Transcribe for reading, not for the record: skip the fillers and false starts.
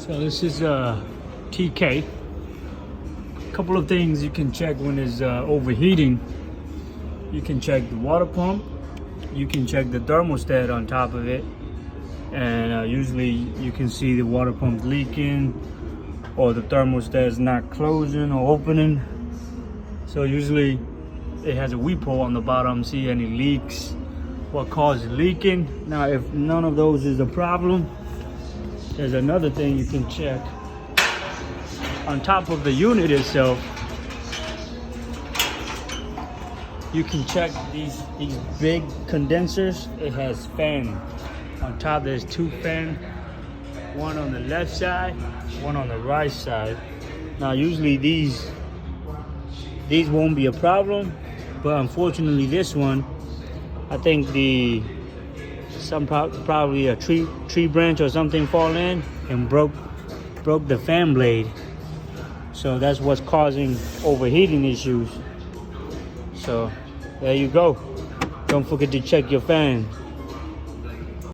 So this is TK. Couple of things you can check when it's overheating. You can check the water pump. You can check the thermostat on top of it. And usually you can see the water pump leaking or the thermostat is not closing or opening. So usually it has a weeper on the bottom. See any leaks, what causes leaking. Now if none of those is a problem, there's another thing you can check. On top of the unit itself, you can check these big condensers. It has fan. On top there's two fans, one on the left side, one on the right side. Now usually these won't be a problem, but unfortunately this one, I think probably a tree branch or something fall in and broke the fan blade. So that's what's causing overheating issues. So there you go. Don't forget to check your fan.